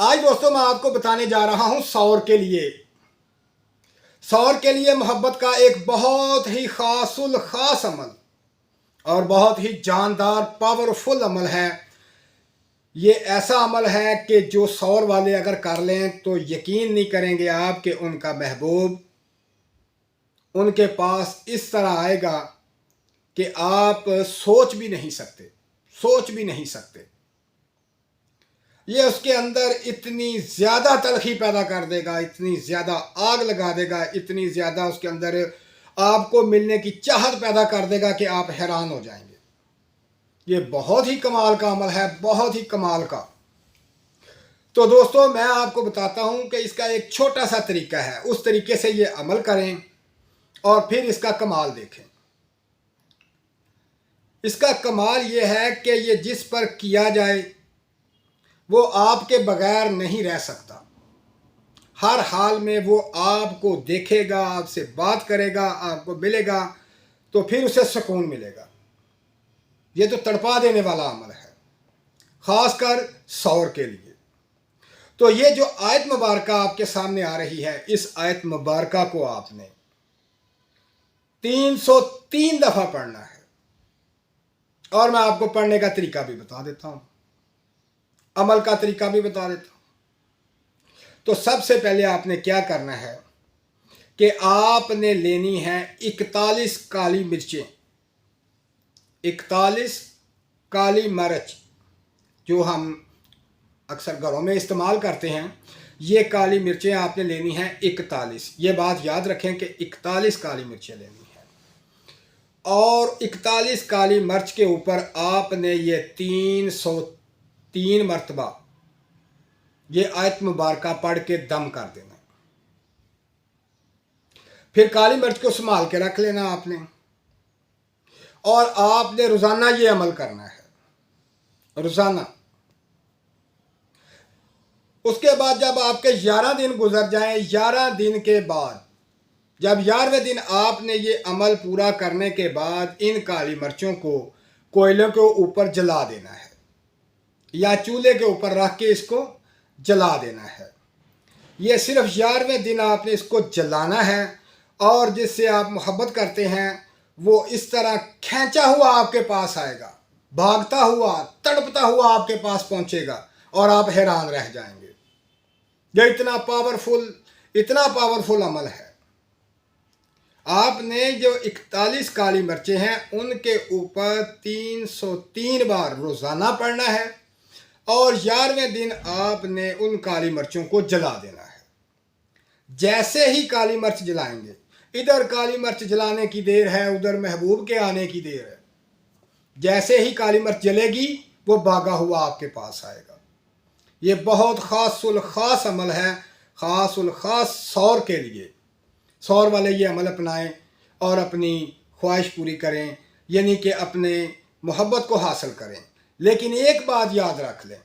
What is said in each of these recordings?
आज दोस्तों मैं आपको बताने जा रहा हूं सौर के लिए। सौर के लिए मोहब्बत का एक बहुत ही खासुल खास अमल और बहुत ही जानदार पावरफुल अमल है। ये ऐसा अमल है कि जो सौर वाले अगर कर लें तो यकीन नहीं करेंगे आप कि उनका महबूब उनके पास इस तरह आएगा कि आप सोच भी नहीं सकते। ये उसके अंदर इतनी ज़्यादा तलखी पैदा कर देगा, इतनी ज़्यादा आग लगा देगा, इतनी ज़्यादा उसके अंदर आपको मिलने की चाहत पैदा कर देगा कि आप हैरान हो जाएंगे। ये बहुत ही कमाल का अमल है, बहुत ही कमाल का। तो दोस्तों मैं आपको बताता हूँ कि इसका एक छोटा सा तरीका है, उस तरीके से ये अमल करें और फिर इसका कमाल देखें। इसका कमाल ये है कि ये जिस पर किया जाए वो आपके बगैर नहीं रह सकता। हर हाल में वो आपको देखेगा, आपसे बात करेगा, आपको मिलेगा तो फिर उसे सुकून मिलेगा। ये तो तड़पा देने वाला अमल है, ख़ासकर सौर के लिए। तो ये जो आयत मुबारका आपके सामने आ रही है, इस आयत मुबारका को आपने 303 दफ़ा पढ़ना है और मैं आपको पढ़ने का तरीका भी बता देता हूँ, अमल का तरीका भी बता देता हूँ। तो सबसे पहले आपने क्या करना है कि आपने लेनी है 41 काली मिर्चें, 41 काली मिर्च जो हम अक्सर घरों में इस्तेमाल करते हैं। ये काली मिर्चें आपने लेनी हैं 41। ये बात याद रखें कि 41 काली मिर्चें लेनी है और 41 काली मिर्च के ऊपर आपने ये 303 मरतबा ये आयत मुबारका पढ़ के दम कर देना। फिर काली मिर्च को संभाल के रख लेना आपने और आपने रोज़ाना ये अमल करना है, रोज़ाना। उसके बाद जब आपके 11 दिन गुजर जाएं, 11 दिन के बाद जब 11वें दिन आपने ये अमल पूरा करने के बाद इन काली मिर्चों को कोयले के ऊपर जला देना है या चूल्हे के ऊपर रख के इसको जला देना है। ये सिर्फ 11वें दिन आपने इसको जलाना है और जिससे आप मोहब्बत करते हैं वो इस तरह खींचा हुआ आपके पास आएगा, भागता हुआ तड़पता हुआ आपके पास पहुंचेगा और आप हैरान रह जाएंगे। ये इतना पावरफुल अमल है। आपने जो 41 काली मिर्चें हैं उनके ऊपर 303 बार रोज़ाना पढ़ना है और 11वें दिन आपने उन काली मिर्चों को जला देना है। जैसे ही काली मिर्च जलाएंगे, इधर काली मिर्च जलाने की देर है, उधर महबूब के आने की देर है। जैसे ही काली मिर्च जलेगी वो भागा हुआ आपके पास आएगा। ये बहुत खासुल खास अमल है, खासुल खास सौर के लिए। सौर वाले ये अमल अपनाएं और अपनी ख्वाहिश पूरी करें, यानी कि अपने मोहब्बत को हासिल करें। लेकिन एक बात याद रख लें,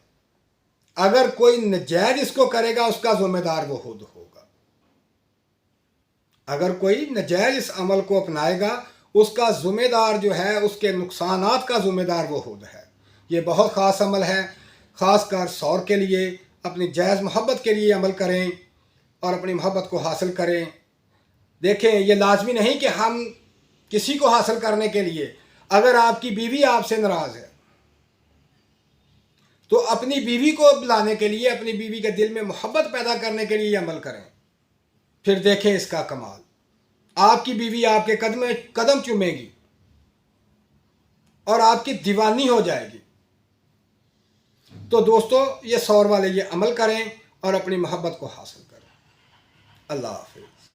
अगर कोई नजायज़ इसको करेगा उसका ज़िम्मेदार वो खुद होगा। अगर कोई नजायज़ इस अमल को अपनाएगा उसका ज़िम्मेदार जो है, उसके नुकसानात का ज़िम्मेदार वो खुद है। ये बहुत ख़ास अमल है, ख़ासकर सौर के लिए। अपनी जायज़ मोहब्बत के लिए अमल करें और अपनी मोहब्बत को हासिल करें। देखें, ये लाजमी नहीं कि हम किसी को हासिल करने के लिए, अगर आपकी बीवी आपसे नाराज़ है तो अपनी बीवी को बुलाने के लिए, अपनी बीवी के दिल में मोहब्बत पैदा करने के लिए अमल करें। फिर देखें इसका कमाल, आपकी बीवी आपके कदम चूमेगी और आपकी दीवानी हो जाएगी। तो दोस्तों ये सौर वाले ये अमल करें और अपनी मोहब्बत को हासिल करें। अल्लाह हाफ़िज़।